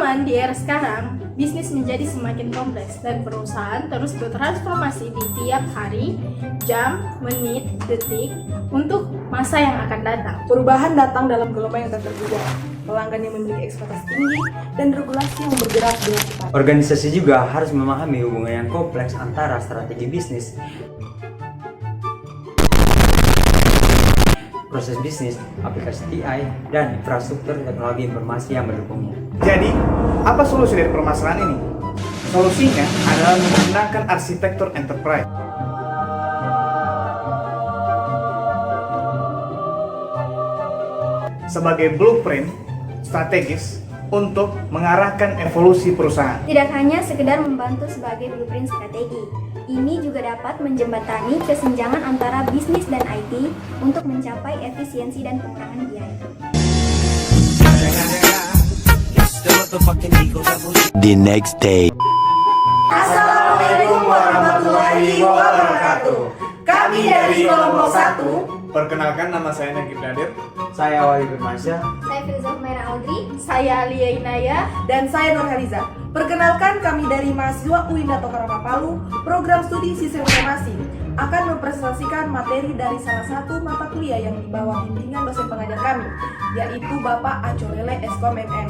Cuman di era sekarang, bisnis menjadi semakin kompleks dan perusahaan terus bertransformasi di tiap hari, jam, menit, detik untuk masa yang akan datang. Perubahan datang dalam gelombang yang tak terduga, pelanggan yang memiliki ekspektasi tinggi, dan regulasi yang bergerak dengan cepat. Organisasi juga harus memahami hubungan yang kompleks antara strategi bisnis, proses bisnis, aplikasi TI, dan infrastruktur teknologi informasi yang mendukungnya. Jadi, apa solusi dari permasalahan ini? Solusinya adalah menggunakan arsitektur enterprise. Sebagai blueprint strategis untuk mengarahkan evolusi perusahaan. Tidak hanya sekedar membantu sebagai blueprint strategi, ini juga dapat menjembatani kesenjangan antara bisnis dan IT untuk mencapai efisiensi dan pengurangan biaya. The next day. Assalamualaikum warahmatullahi wabarakatuh. Kami dari kelompok 1. Perkenalkan, nama saya Nagib Nadir. Saya Wali Firmansyah. Saya Firza Humaira Audrey. Saya Alia Inaya. Dan saya Nur Haliza. Perkenalkan, kami dari mahasiswa UIN Dato Karama Palu, program studi Sistem Informasi, akan mempresentasikan materi dari salah satu mata kuliah yang di bawah bimbingan dosen pengajar kami, yaitu Bapak Acolele Eskom MM,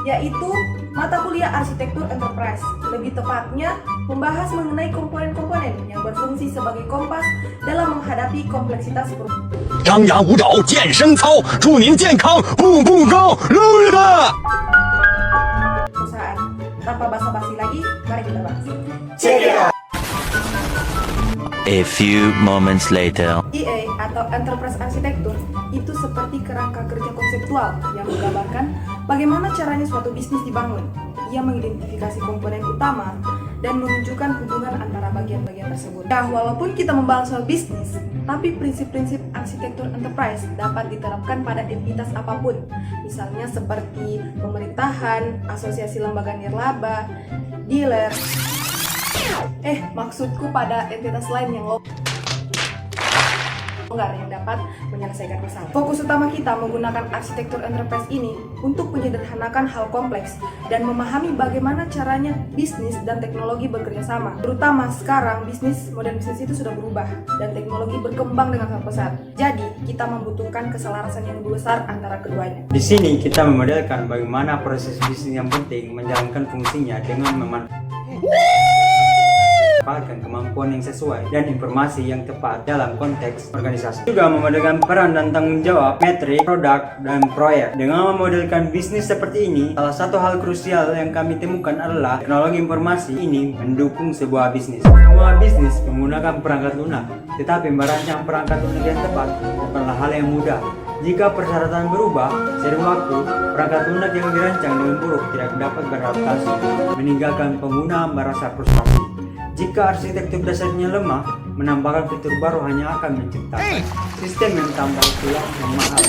yaitu mata kuliah Arsitektur Enterprise. Lebih tepatnya, membahas mengenai komponen-komponen yang berfungsi sebagai kompas dalam menghadapi kompleksitas perusahaan. 张牙舞爪健身操，祝您健康步步高，乐乐。 Tanpa basa-basi lagi, mari kita bahas. Check it out. A few moments later. EA atau Enterprise Architecture itu seperti kerangka kerja konseptual yang menggambarkan bagaimana caranya suatu bisnis dibangun. Ia mengidentifikasi komponen utama dan menunjukkan hubungan antara bagian-bagian tersebut. Nah, walaupun kita membahas soal bisnis, tapi prinsip-prinsip arsitektur enterprise dapat diterapkan pada entitas apapun. Misalnya seperti pemerintahan, asosiasi lembaga nirlaba, dealer. Maksudku pada entitas lain yang longgar yang dapat menyelesaikan masalah. Fokus utama kita menggunakan arsitektur enterprise ini untuk menyederhanakan hal kompleks dan memahami bagaimana caranya bisnis dan teknologi bekerja sama. Terutama sekarang modern bisnis itu sudah berubah dan teknologi berkembang dengan sangat pesat. Jadi, kita membutuhkan keselarasan yang lebih besar antara keduanya. Di sini kita memodelkan bagaimana proses bisnis yang penting menjalankan fungsinya dengan memanfaatkan kemampuan yang sesuai dan informasi yang tepat dalam konteks organisasi. Juga memodelkan peran dan tanggung jawab, metrik, produk, dan proyek. Dengan memodelkan bisnis seperti ini, salah satu hal krusial yang kami temukan adalah teknologi informasi ini mendukung sebuah bisnis. Semua bisnis menggunakan perangkat lunak, tetapi merancang perangkat lunak yang tepat bukanlah hal yang mudah. Jika persyaratan berubah seiring waktu, perangkat lunak yang dirancang dengan buruk tidak dapat beradaptasi, meninggalkan pengguna merasa frustasi. Jika arsitektur dasarnya lemah, menambahkan fitur baru hanya akan menciptakan sistem yang tambah tulang yang mahal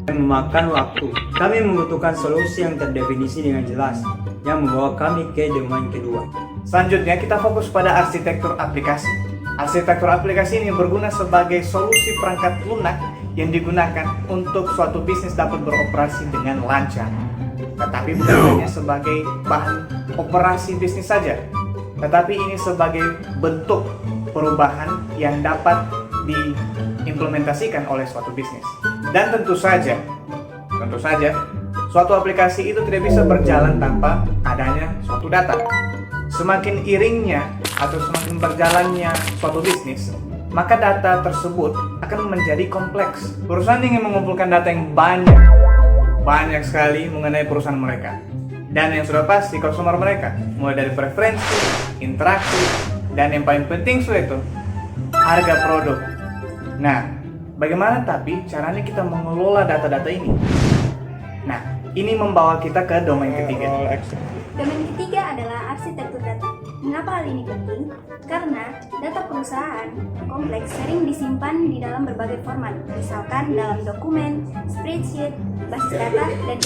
dan memakan waktu. Kami membutuhkan solusi yang terdefinisi dengan jelas, yang membawa kami ke domain kedua. Selanjutnya, kita fokus pada arsitektur aplikasi. Arsitektur aplikasi ini berguna sebagai solusi perangkat lunak yang digunakan untuk suatu bisnis dapat beroperasi dengan lancar. Tetapi bukan hanya sebagai bahan operasi bisnis saja, tetapi ini sebagai bentuk perubahan yang dapat diimplementasikan oleh suatu bisnis. Dan tentu saja, suatu aplikasi itu tidak bisa berjalan tanpa adanya suatu data. Semakin iringnya atau semakin berjalannya suatu bisnis, maka data tersebut akan menjadi kompleks. Perusahaan ingin mengumpulkan data yang banyak sekali mengenai perusahaan mereka. Dan yang sudah pasti konsumer mereka, mulai dari preferensi, interaksi, dan yang paling penting itu harga produk. Nah, bagaimana tapi caranya kita mengelola data-data ini? Nah, ini membawa kita ke domain ketiga. Domain ketiga adalah arsitektur data. Mengapa hal ini penting? Karena data perusahaan kompleks sering disimpan di dalam berbagai format, misalkan dalam dokumen, spreadsheet, basis data, dan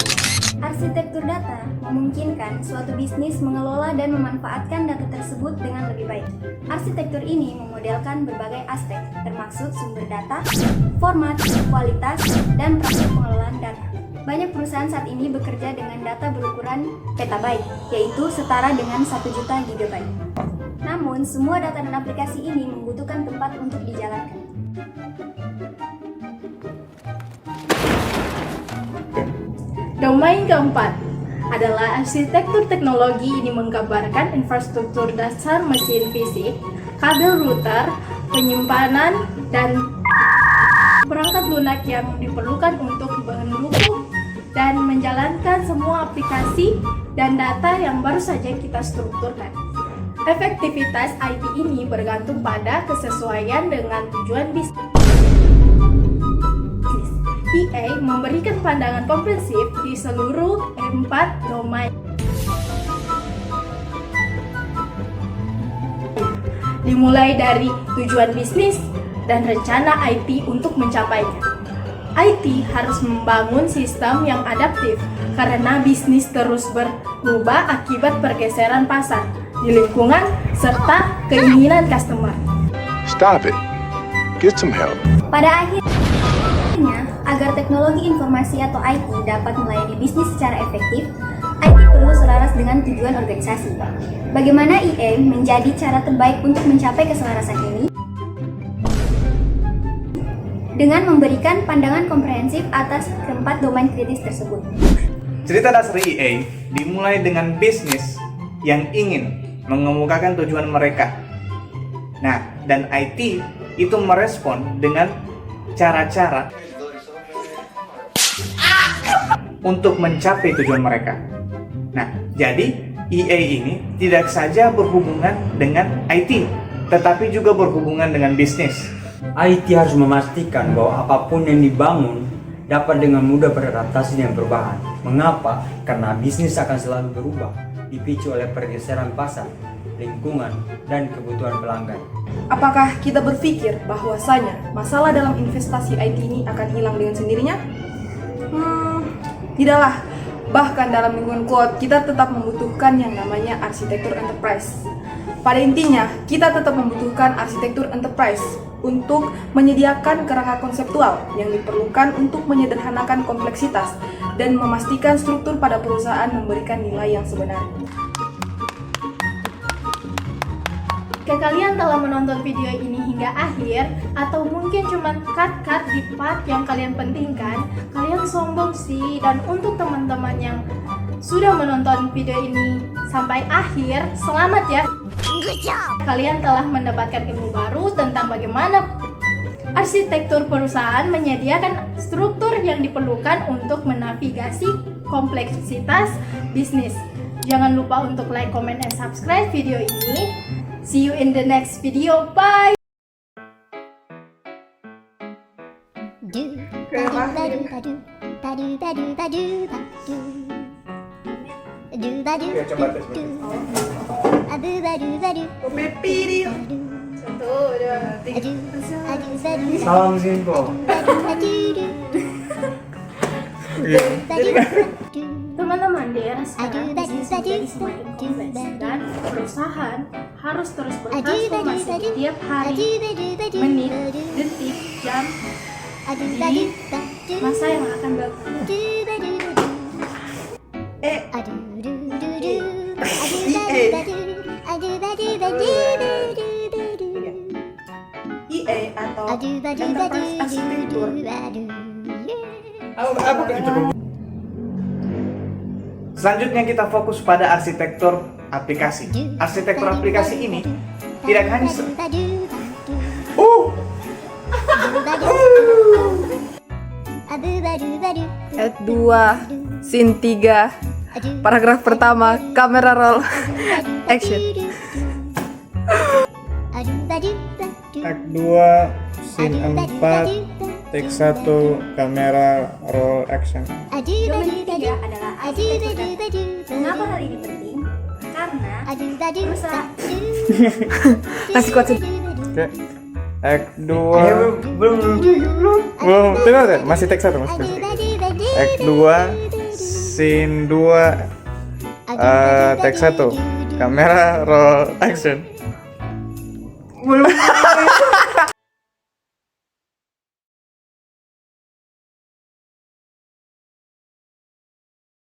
arsitektur data memungkinkan suatu bisnis mengelola dan memanfaatkan data tersebut dengan lebih baik. Arsitektur ini memodelkan berbagai aspek, termasuk sumber data, format, kualitas, dan praktik pengelolaan data. Banyak perusahaan saat ini bekerja dengan data berukuran petabyte, yaitu setara dengan 1 juta gigabyte. Namun, semua data dan aplikasi ini membutuhkan tempat untuk dijalankan. Domain keempat adalah arsitektur teknologi. Ini menggambarkan infrastruktur dasar mesin fisik, kabel router, penyimpanan, dan perangkat lunak yang diperlukan untuk mendukung dan menjalankan semua aplikasi dan data yang baru saja kita strukturkan. Efektivitas IT ini bergantung pada kesesuaian dengan tujuan bisnis. EA memberikan pandangan komprehensif di seluruh 4 domain. Dimulai dari tujuan bisnis dan rencana IT untuk mencapainya. IT harus membangun sistem yang adaptif karena bisnis terus berubah akibat pergeseran pasar di lingkungan serta keinginan customer. Stop it. Get some help. Pada akhirnya, agar teknologi informasi atau IT dapat melayani bisnis secara efektif, IT perlu selaras dengan tujuan organisasi. Bagaimana EA menjadi cara terbaik untuk mencapai keselarasan ini? Dengan memberikan pandangan komprehensif atas keempat domain kritis tersebut. Cerita dasar EA dimulai dengan bisnis yang ingin mengemukakan tujuan mereka. Nah, dan IT itu merespon dengan cara-cara untuk mencapai tujuan mereka. Nah, jadi EA ini tidak saja berhubungan dengan IT, tetapi juga berhubungan dengan bisnis. IT harus memastikan bahwa apapun yang dibangun dapat dengan mudah beradaptasi dengan perubahan. Mengapa? Karena bisnis akan selalu berubah, dipicu oleh pergeseran pasar, lingkungan, dan kebutuhan pelanggan. Apakah kita berpikir bahwasanya masalah dalam investasi IT ini akan hilang dengan sendirinya? Tidaklah. Bahkan dalam lingkungan cloud, kita tetap membutuhkan yang namanya arsitektur enterprise. Pada intinya, kita tetap membutuhkan arsitektur enterprise untuk menyediakan kerangka konseptual yang diperlukan untuk menyederhanakan kompleksitas dan memastikan struktur pada perusahaan memberikan nilai yang sebenarnya. Jika kalian telah menonton video ini hingga akhir, atau mungkin cuma cut-cut di part yang kalian pentingkan, kalian sombong sih. Dan untuk teman-teman yang sudah menonton video ini sampai akhir, selamat ya. Kalian telah mendapatkan ilmu baru tentang bagaimana arsitektur perusahaan menyediakan struktur yang diperlukan untuk menavigasi kompleksitas bisnis. Jangan lupa untuk like, comment, and subscribe video ini. See you in the next video. Bye! Oke, coba tes. Satu, dua, tiga. Salam Simpo. Teman-teman, di era sekarang bisnis menjadi semakin kompleks dan perusahaan harus terus bertransformasi setiap hari, menit, detik, jam di masa yang akan datang. EA atau Enterprise Arsitektur. Selanjutnya kita fokus pada arsitektur aplikasi. Arsitektur aplikasi ini tidak hanya Ayat 2, scene 3, paragraf pertama, kamera roll, action. Act 2, scene 4, take 1, kamera, roll, action. Domain ketiga adalah arsitektur data. Mengapa hal ini penting? Karena perusahaan Kasih kuat sih. Oke. Act 2. Belum, tidak ada. Masih take 1, masih take 1. Act 2, scene 2, take 1, kamera, roll, action. Belum.